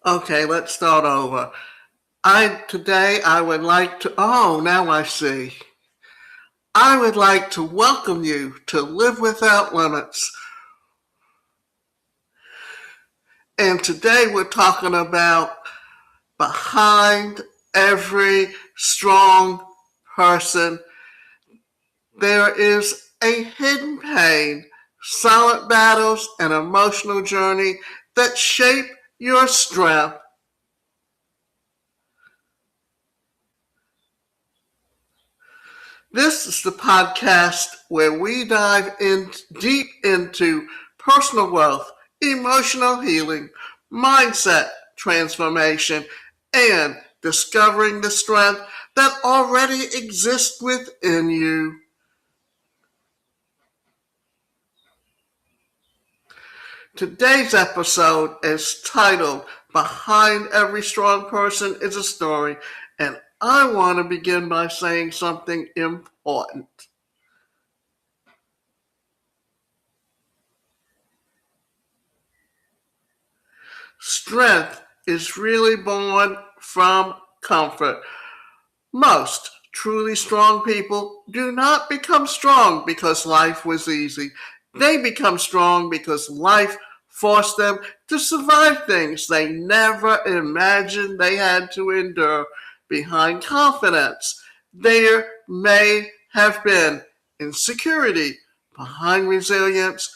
Okay, let's start over. Today I would like to, now I see. I would like to welcome you to Live Without Limits. And today we're talking about behind every strong person, there is a hidden pain, silent battles, and emotional journey that shape your strength. This is the podcast where we dive in deep into personal growth, emotional healing, mindset transformation, and discovering the strength that already exists within you. Today's episode is titled Behind Every Strong Person is a Story, and I want to begin by saying something important. Strength is really born from comfort. Most truly strong people do not become strong because life was easy. They become strong because life forced them to survive things they never imagined they had to endure. Behind confidence, there may have been insecurity. Behind resilience,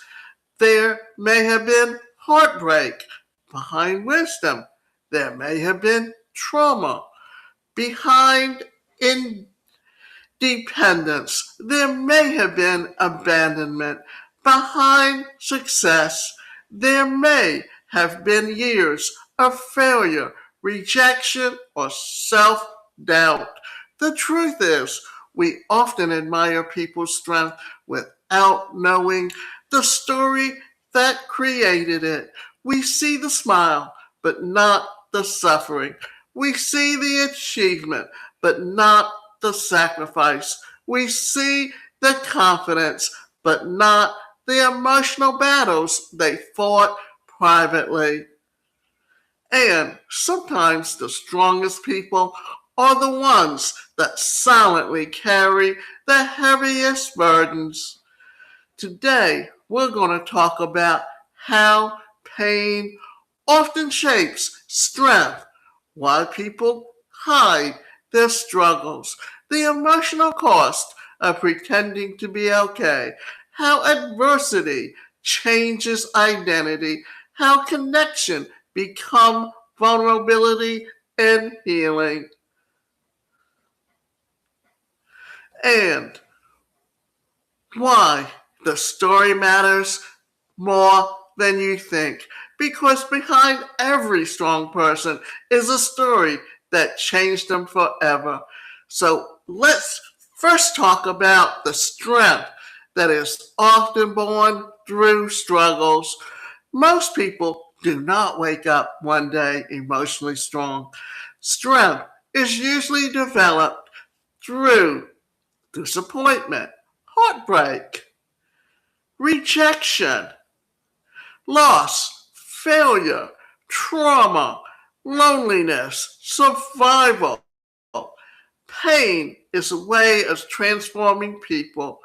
there may have been heartbreak. Behind wisdom, there may have been trauma. Behind independence, there may have been abandonment. Behind success, there may have been years of failure, rejection, or self doubt. The truth is, we often admire people's strength without knowing the story that created it. We see the smile, but not the suffering. We see the achievement, but not the sacrifice. We see the confidence, but not the emotional battles they fought privately. And sometimes the strongest people are the ones that silently carry the heaviest burdens. Today, we're going to talk about how pain often shapes strength, why people hide their struggles, the emotional cost of pretending to be okay, how adversity changes identity, how connection become vulnerability and healing. And why the story matters more than you think. Because behind every strong person is a story that changed them forever. So let's first talk about the strength that is often born through struggles. Most people do not wake up one day emotionally strong. Strength is usually developed through disappointment, heartbreak, rejection, loss, failure, trauma, loneliness, survival. Pain is a way of transforming people.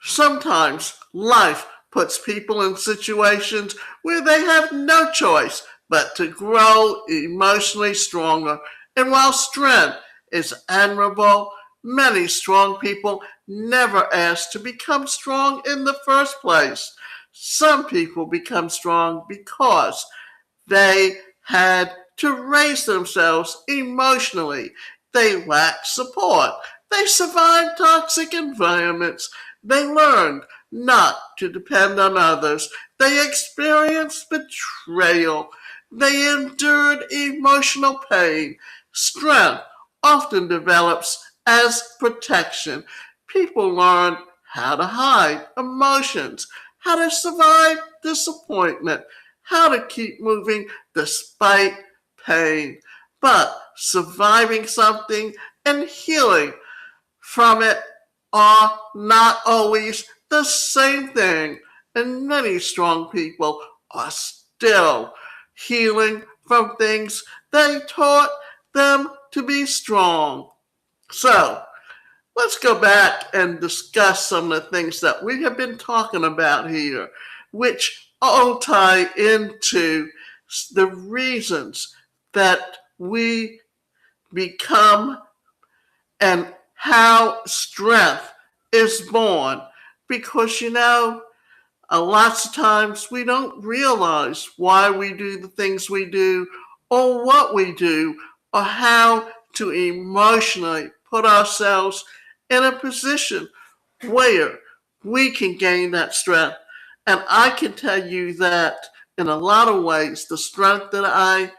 Sometimes life puts people in situations where they have no choice but to grow emotionally stronger. And while strength is admirable, many strong people never ask to become strong in the first place. Some people become strong because they had to raise themselves emotionally. They lacked support. They survived toxic environments. They learned not to depend on others. They experienced betrayal. They endured emotional pain. Strength often develops as protection. People learn how to hide emotions, how to survive disappointment, how to keep moving despite pain. But surviving something and healing from it are not always the same thing. And many strong people are still healing from things they taught them to be strong. So, let's go back and discuss some of the things that we have been talking about here, which all tie into the reasons that we become and how strength is born. Because, lots of times we don't realize why we do the things we do, or what we do, or how to emotionally put ourselves in a position where we can gain that strength. And I can tell you that in a lot of ways, the strength that I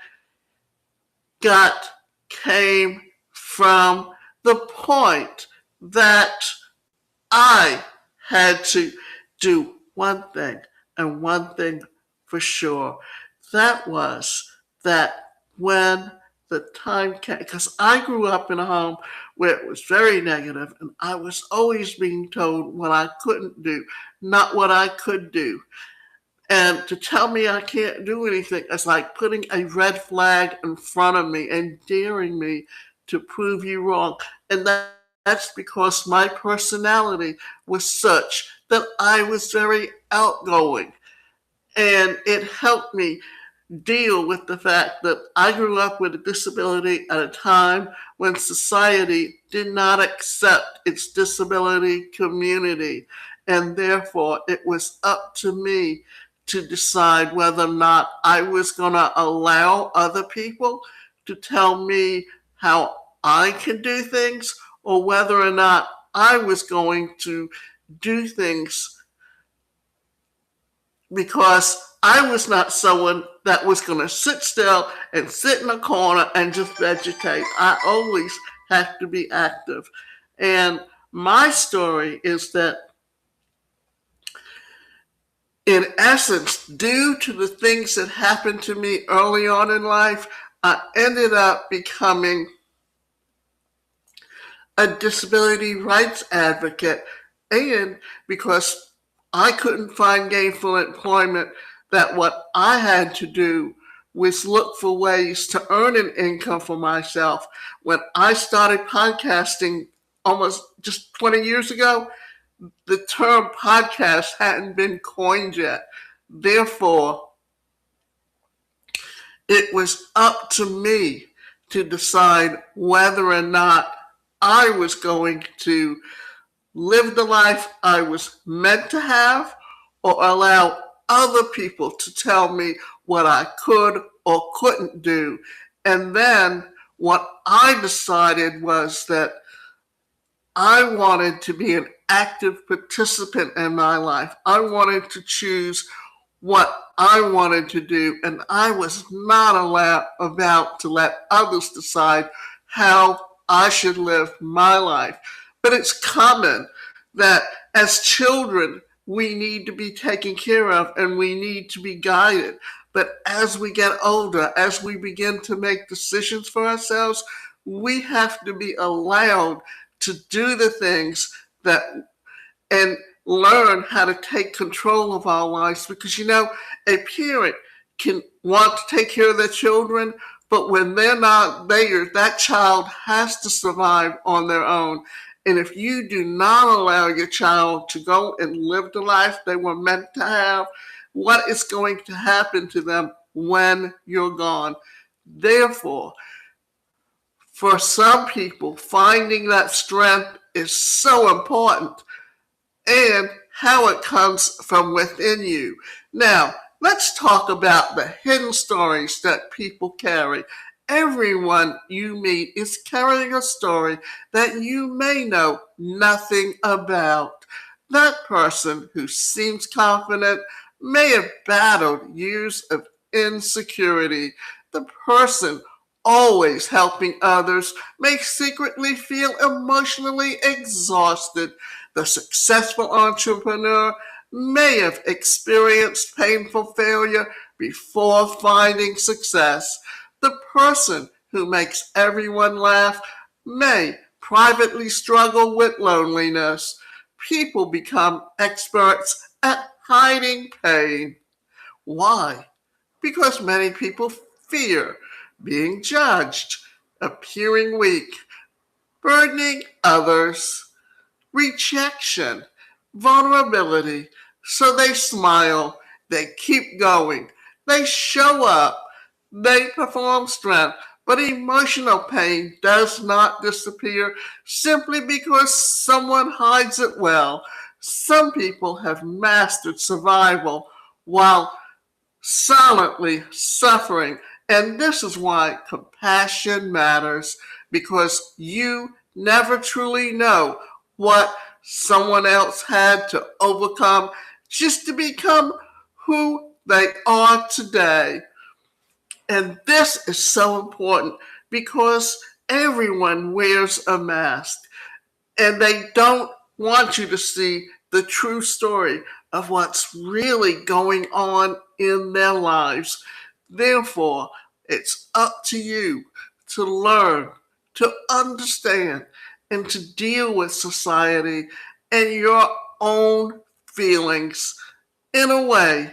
got came from the point that I had to do one thing, and one thing for sure. That was that when the time came, because I grew up in a home where it was very negative, and I was always being told what I couldn't do, not what I could do. And to tell me I can't do anything is like putting a red flag in front of me and daring me to prove you wrong. And that's because my personality was such that I was very outgoing. And it helped me deal with the fact that I grew up with a disability at a time when society did not accept its disability community. And therefore, it was up to me to decide whether or not I was going to allow other people to tell me how I can do things, or whether or not I was going to do things because I was not someone that was going to sit still and sit in a corner and just vegetate. I always have to be active. And my story is that, in essence, due to the things that happened to me early on in life, I ended up becoming a disability rights advocate. And because I couldn't find gainful employment, that what I had to do was look for ways to earn an income for myself. When I started podcasting almost just 20 years ago, the term podcast hadn't been coined yet. Therefore, it was up to me to decide whether or not I was going to live the life I was meant to have, or allow other people to tell me what I could or couldn't do. And then what I decided was that I wanted to be an active participant in my life. I wanted to choose what I wanted to do, and I was not about to let others decide how I should live my life. But it's common that as children, we need to be taken care of and we need to be guided. But as we get older, as we begin to make decisions for ourselves, we have to be allowed to do the things that and learn how to take control of our lives. Because a parent can want to take care of their children, but when they're not there, that child has to survive on their own. And if you do not allow your child to go and live the life they were meant to have, what is going to happen to them when you're gone? Therefore, for some people, finding that strength is so important, and how it comes from within you. Now, let's talk about the hidden stories that people carry. Everyone you meet is carrying a story that you may know nothing about. That person who seems confident may have battled years of insecurity. The person always helping others may secretly feel emotionally exhausted. The successful entrepreneur may have experienced painful failure before finding success. The person who makes everyone laugh may privately struggle with loneliness. People become experts at hiding pain. Why? because many people fear being judged, appearing weak, burdening others, rejection, vulnerability. So they smile, they keep going, they show up, they perform strength. But emotional pain does not disappear simply because someone hides it well. Some people have mastered survival while silently suffering. And this is why compassion matters, because you never truly know what someone else had to overcome just to become who they are today. And this is so important because everyone wears a mask and they don't want you to see the true story of what's really going on in their lives. Therefore, it's up to you to learn, to understand, and to deal with society and your own feelings in a way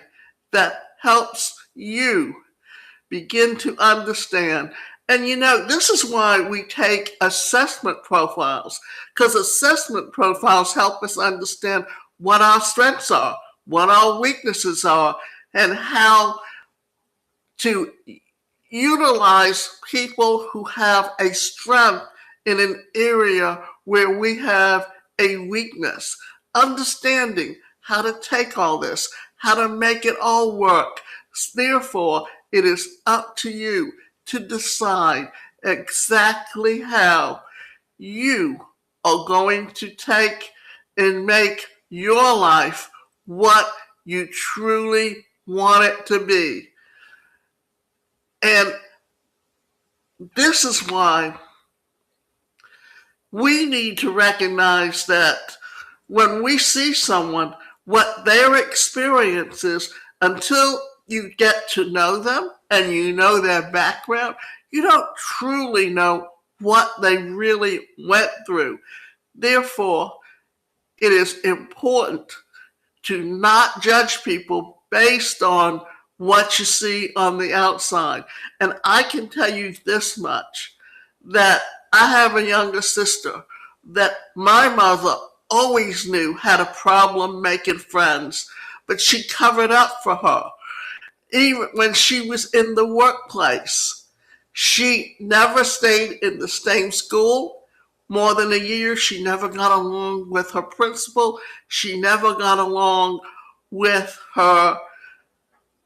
that helps you begin to understand. And this is why we take assessment profiles, because assessment profiles help us understand what our strengths are, what our weaknesses are, and how to utilize people who have a strength in an area where we have a weakness. Understanding how to take all this, how to make it all work. Therefore, it is up to you to decide exactly how you are going to take and make your life what you truly want it to be. And this is why we need to recognize that when we see someone, what their experience is, until you get to know them and you know their background, you don't truly know what they really went through. Therefore, it is important to not judge people based on what you see on the outside. And I can tell you this much, that I have a younger sister that my mother always knew had a problem making friends, but she covered up for her. Even when she was in the workplace, she never stayed in the same school more than a year. She never got along with her principal. She never got along with her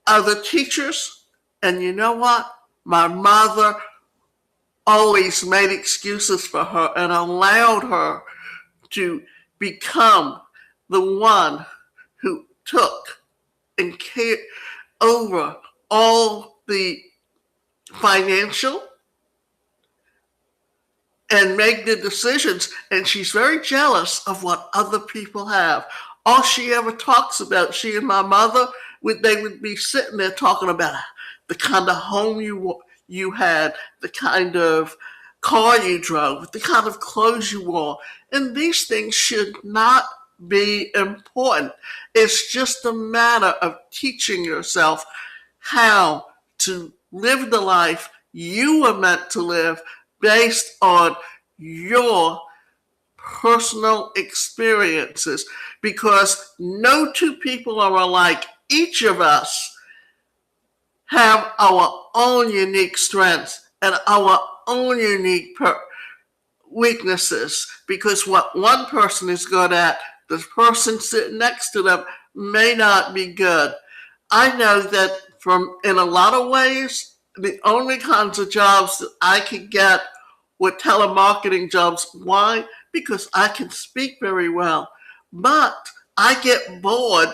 other teachers. And you know what? My mother always made excuses for her and allowed her to become the one who took and cared over all the financial and make the decisions. And she's very jealous of what other people have. All she ever talks about, she and my mother, they would be sitting there talking about the kind of home you had, the kind of car you drove, the kind of clothes you wore. And these things should not be important. It's just a matter of teaching yourself how to live the life you were meant to live based on your personal experiences, because no two people are alike. Each of us have our own unique strengths and our own unique weaknesses, because what one person is good at, the person sitting next to them may not be good. I know that in a lot of ways, the only kinds of jobs that I could get were telemarketing jobs. Why? Because I can speak very well. But I get bored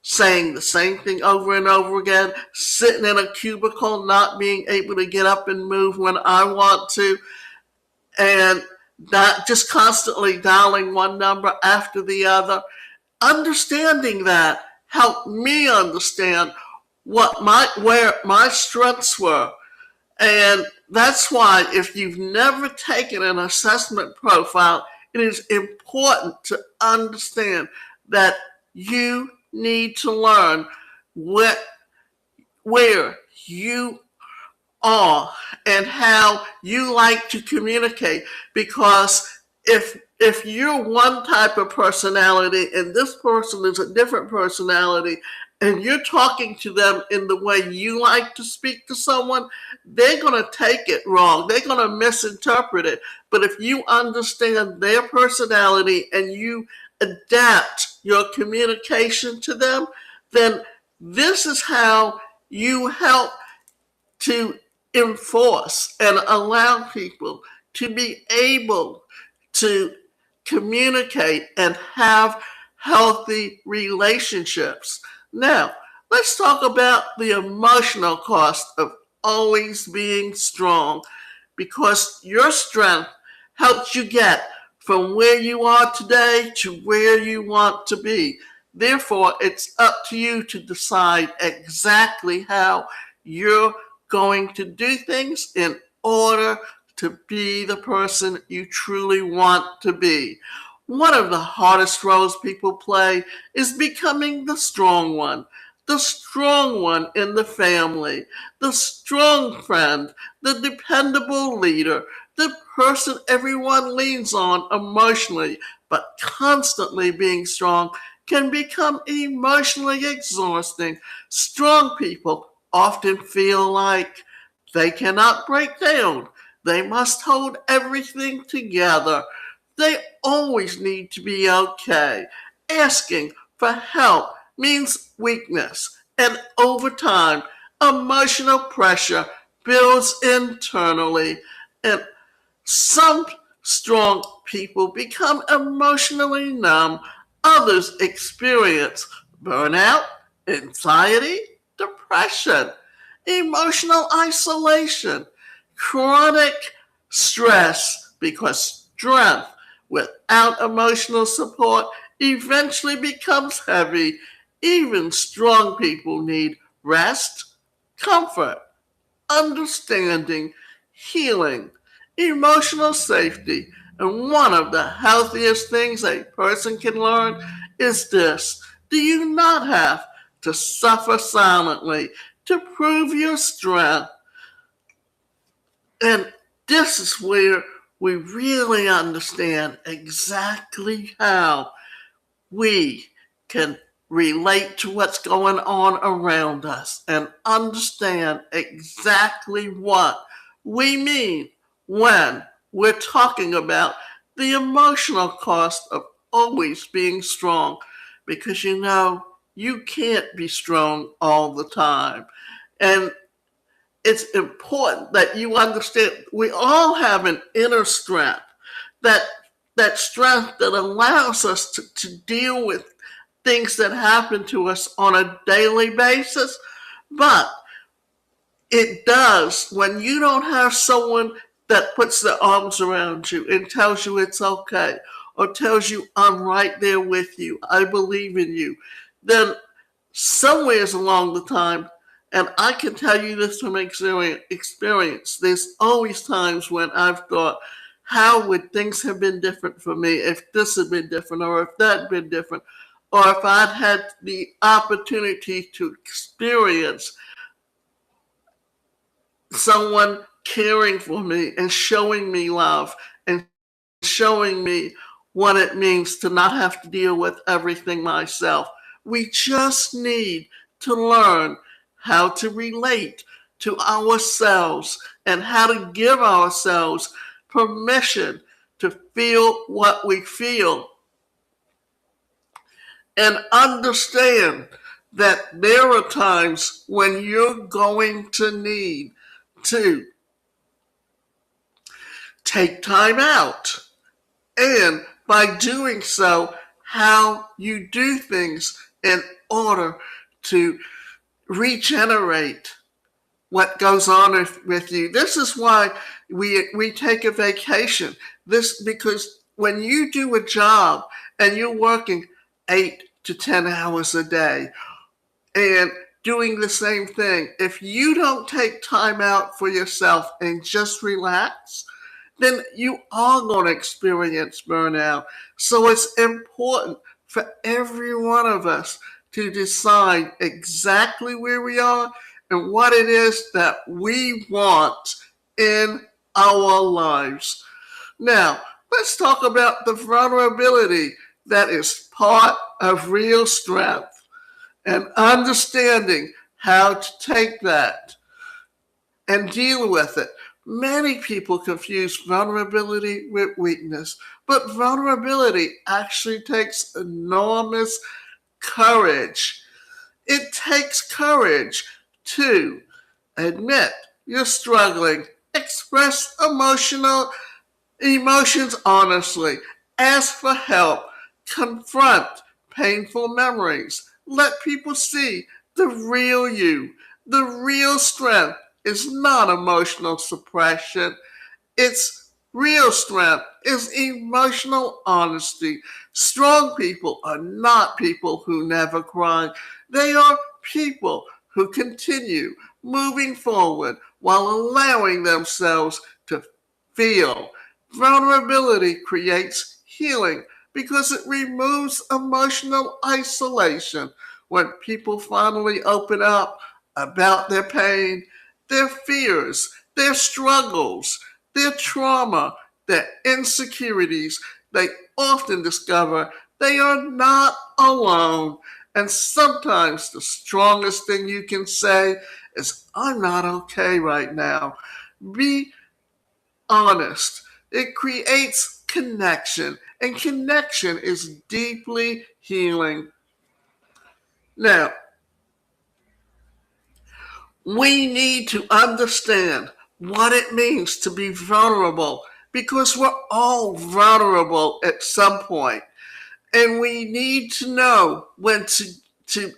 saying the same thing over and over again, sitting in a cubicle, not being able to get up and move when I want to, and not just constantly dialing one number after the other. Understanding that helped me understand where my strengths were. And that's why if you've never taken an assessment profile, it is important to understand that you need to learn where you are and how you like to communicate. Because if you're one type of personality and this person is a different personality, and you're talking to them in the way you like to speak to someone, they're going to take it wrong. They're going to misinterpret it. But if you understand their personality and you adapt your communication to them, then this is how you help to enforce and allow people to be able to communicate and have healthy relationships. Now, let's talk about the emotional cost of always being strong, because your strength helps you get from where you are today to where you want to be. Therefore, it's up to you to decide exactly how you're going to do things in order to be the person you truly want to be. One of the hardest roles people play is becoming the strong one in the family, the strong friend, the dependable leader, the person everyone leans on emotionally. But constantly being strong can become emotionally exhausting. Strong people often feel like they cannot break down. They must hold everything together. They always need to be okay. Asking for help means weakness, and over time, emotional pressure builds internally, and some strong people become emotionally numb. Others experience burnout, anxiety, depression, emotional isolation, chronic stress, because strength without emotional support eventually becomes heavy. Even strong people need rest, comfort, understanding, healing, emotional safety. And one of the healthiest things a person can learn is this: do you not have to suffer silently to prove your strength. And this is where we really understand exactly how we can relate to what's going on around us and understand exactly what we mean when we're talking about the emotional cost of always being strong. Because you can't be strong all the time. And it's important that you understand we all have an inner strength, that that strength that allows us to deal with things that happen to us on a daily basis. But it does when you don't have someone that puts their arms around you and tells you it's okay, or tells you I'm right there with you, I believe in you. Then somewheres along the time, and I can tell you this from experience, there's always times when I've thought, how would things have been different for me if this had been different, or if that had been different, or if I'd had the opportunity to experience someone caring for me and showing me love and showing me what it means to not have to deal with everything myself. We just need to learn how to relate to ourselves and how to give ourselves permission to feel what we feel, and understand that there are times when you're going to need to take time out. And by doing so, how you do things in order to regenerate what goes on with you. This is why we take a vacation. This because when you do a job and you're working 8 to 10 hours a day and doing the same thing, if you don't take time out for yourself and just relax, then you are going to experience burnout. So it's important for every one of us to decide exactly where we are and what it is that we want in our lives. Now, let's talk about the vulnerability that is part of real strength and understanding how to take that and deal with it. Many people confuse vulnerability with weakness, but vulnerability actually takes enormous courage. It takes courage to admit you're struggling, express emotions honestly, ask for help, confront painful memories, let people see the real you. The real strength is not emotional suppression. It's real strength is emotional honesty. Strong people are not people who never cry. They are people who continue moving forward while allowing themselves to feel. Vulnerability creates healing because it removes emotional isolation. When people finally open up about their pain, their fears, their struggles, their trauma, their insecurities, they often discover they are not alone. And sometimes the strongest thing you can say is, I'm not okay right now. Be honest. It creates connection, and connection is deeply healing. Now, we need to understand what it means to be vulnerable because we're all vulnerable at some point. And we need to know when to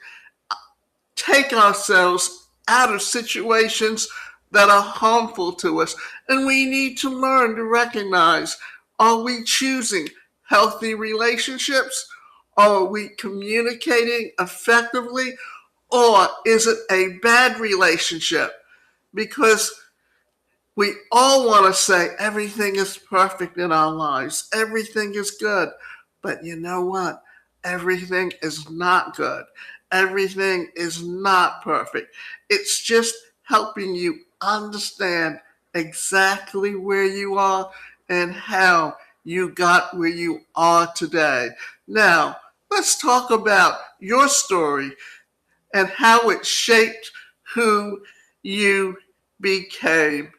take ourselves out of situations that are harmful to us. And we need to learn to recognize, are we choosing healthy relationships? Are we communicating effectively? Or is it a bad relationship? Because we all want to say everything is perfect in our lives, everything is good. But you know what? Everything is not good. Everything is not perfect. It's just helping you understand exactly where you are and how you got where you are today. Now, let's talk about your story and how it shaped who you became.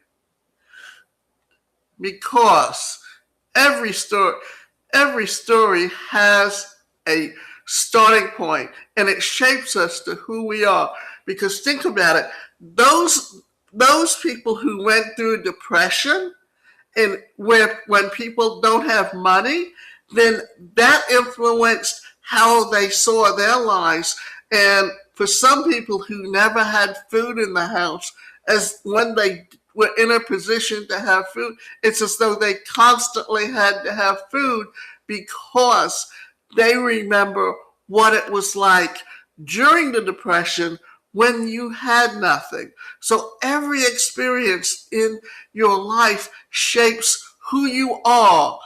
Because every story every story has a starting point and it shapes us to who we are. Because think about it, those people who went through depression and where when people don't have money, then that influenced how they saw their lives. And for some people who never had food in the house, as when they were in a position to have food, it's as though they constantly had to have food because they remember what it was like during the depression when you had nothing. So every experience in your life shapes who you are,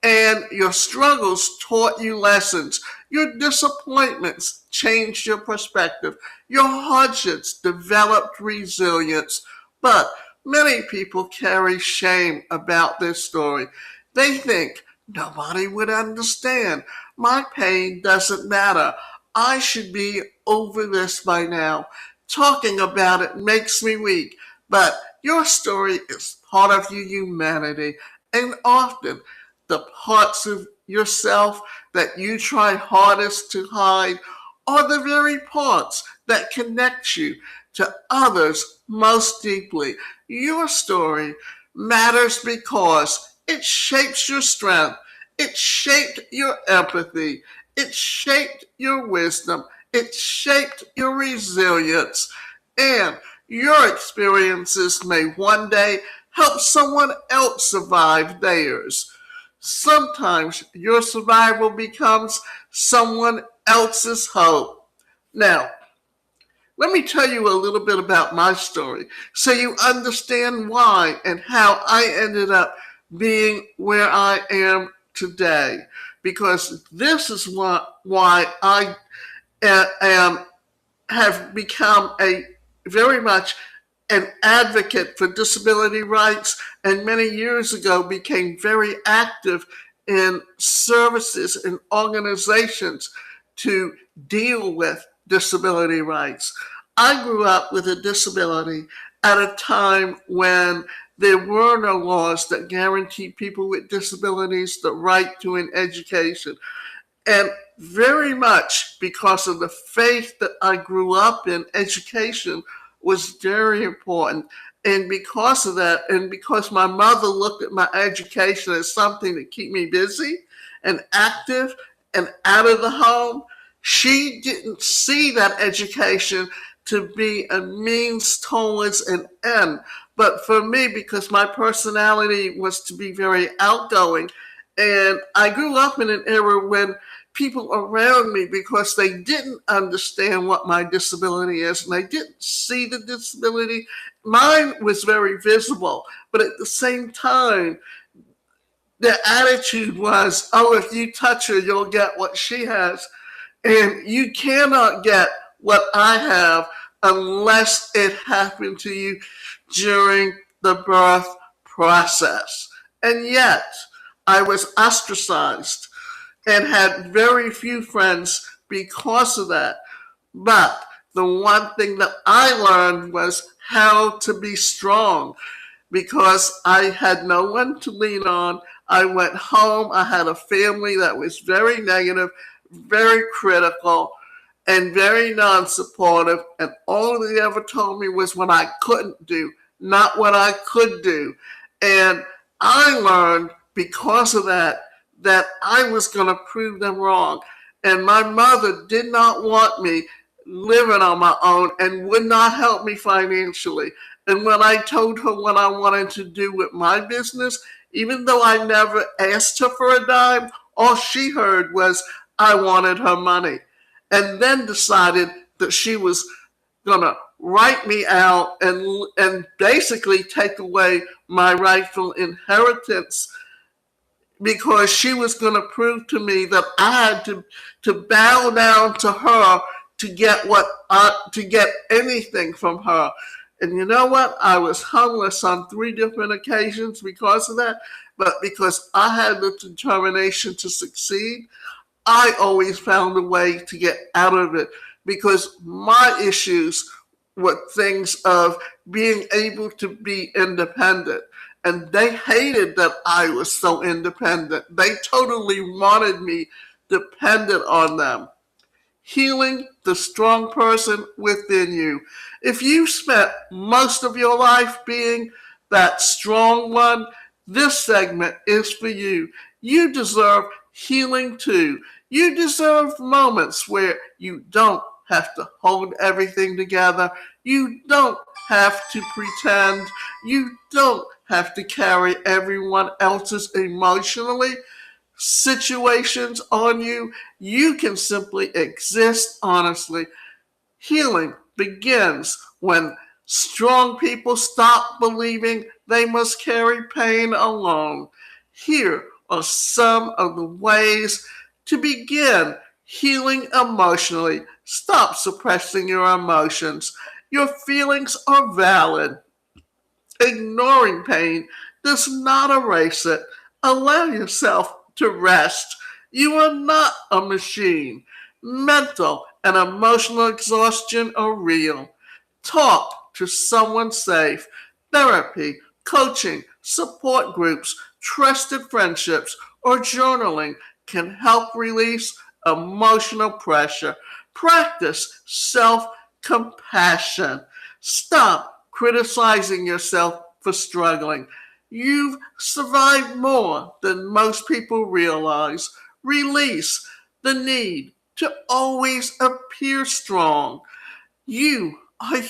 and your struggles taught you lessons. Your disappointments changed your perspective. Your hardships developed resilience. But many people carry shame about this story. They think nobody would understand. My pain doesn't matter. I should be over this by now. Talking about it makes me weak. But your story is part of your humanity. And often the parts of yourself that you try hardest to hide are the very parts that connect you to others most deeply. Your story matters because it shapes your strength, it shaped your empathy, it shaped your wisdom, it shaped your resilience, and your experiences may one day help someone else survive theirs. Sometimes your survival becomes someone else's hope. Now, let me tell you a little bit about my story so you understand why and how I ended up being where I am today. Because this is why I am have become a very much an advocate for disability rights, and many years ago became very active in services and organizations to deal with disability rights. I grew up with a disability at a time when there were no laws that guaranteed people with disabilities the right to an education. And very much because of the faith that I grew up in, education was very important. And because of that, and because my mother looked at my education as something to keep me busy and active and out of the home, she didn't see that education to be a means towards an end. But for me, because my personality was to be very outgoing, and I grew up in an era when people around me, because they didn't understand what my disability is and they didn't see the disability, mine was very visible. But at the same time, their attitude was, oh, if you touch her, you'll get what she has. And you cannot get what I have unless it happened to you during the birth process. And yet, I was ostracized and had very few friends because of that. But the one thing that I learned was how to be strong because I had no one to lean on. I went home. I had a family that was very negative, very critical, and very non-supportive. And all they ever told me was what I couldn't do, not what I could do. And I learned because of that I was going to prove them wrong. And my mother did not want me living on my own and would not help me financially. And when I told her what I wanted to do with my business, even though I never asked her for a dime, all she heard was I wanted her money. And then decided that she was going to write me out and basically take away my rightful inheritance, because she was going to prove to me that I had to bow down to her to get anything from her. And you know what? I was homeless on 3 different occasions because of that. But because I had the determination to succeed, I always found a way to get out of it, because my issues were things of being able to be independent. And they hated that I was so independent. They totally wanted me dependent on them. Healing the strong person within you. If you spent most of your life being that strong one, this segment is for you. You deserve healing too. You deserve moments where you don't have to hold everything together. You don't have to pretend. You don't have to carry everyone else's emotionally situations on you. You can simply exist honestly. Healing begins when strong people stop believing they must carry pain alone. Here are some of the ways to begin healing emotionally. Stop suppressing your emotions. Your feelings are valid. Ignoring pain does not erase it. Allow yourself to rest. You are not a machine. Mental and emotional exhaustion are real. Talk to someone safe. Therapy, coaching, support groups, trusted friendships, or journaling can help release emotional pressure. Practice self-compassion. Stop criticizing yourself for struggling. You've survived more than most people realize. Release the need to always appear strong. You are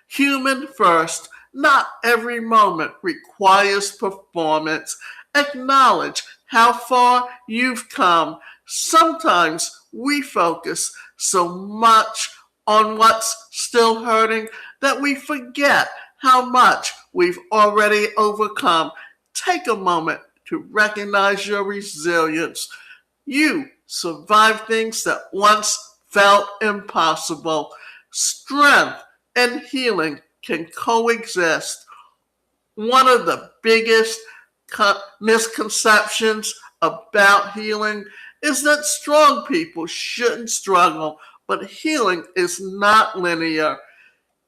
human first. Not every moment requires performance. Acknowledge how far you've come. Sometimes we focus so much on what's still hurting that we forget how much we've already overcome. Take a moment to recognize your resilience. You survived things that once felt impossible. Strength and healing can coexist. One of the biggest misconceptions about healing is that strong people shouldn't struggle, but healing is not linear.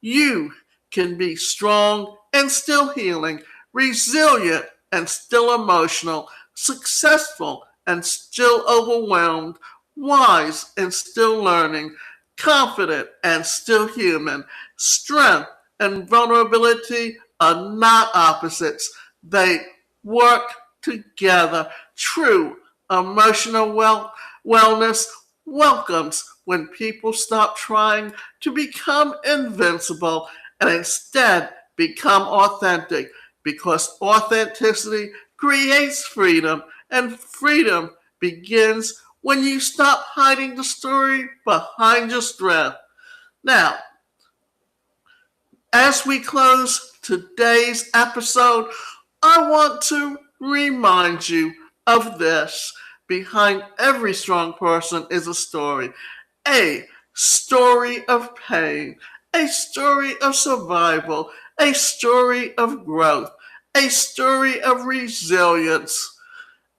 You can be strong and still healing, resilient and still emotional, successful and still overwhelmed, wise and still learning, confident and still human. Strength and vulnerability are not opposites, they work together. True emotional wellness welcomes when people stop trying to become invincible and instead become authentic, because authenticity creates freedom, and freedom begins when you stop hiding the story behind your strength. Now, as we close today's episode, I want to remind you of this. Behind every strong person is a story of pain, a story of survival, a story of growth, a story of resilience.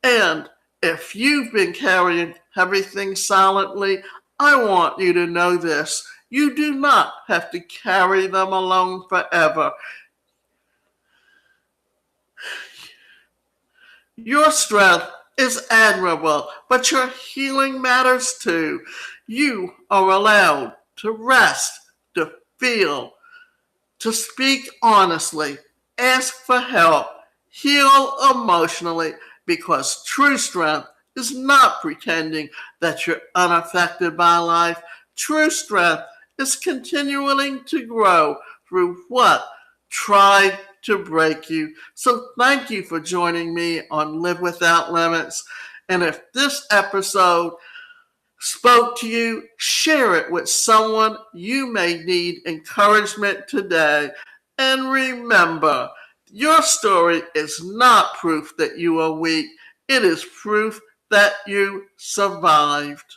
And if you've been carrying everything silently, I want you to know this. You do not have to carry them alone forever. Your strength is admirable, but your healing matters too. You are allowed to rest, to feel, to speak honestly, ask for help, heal emotionally, because true strength is not pretending that you're unaffected by life. True strength is continuing to grow through what tried to break you. So thank you for joining me on Live Without Limits. And if this episode spoke to you, share it with someone you may need encouragement today. And remember, your story is not proof that you are weak, it is proof that you survived.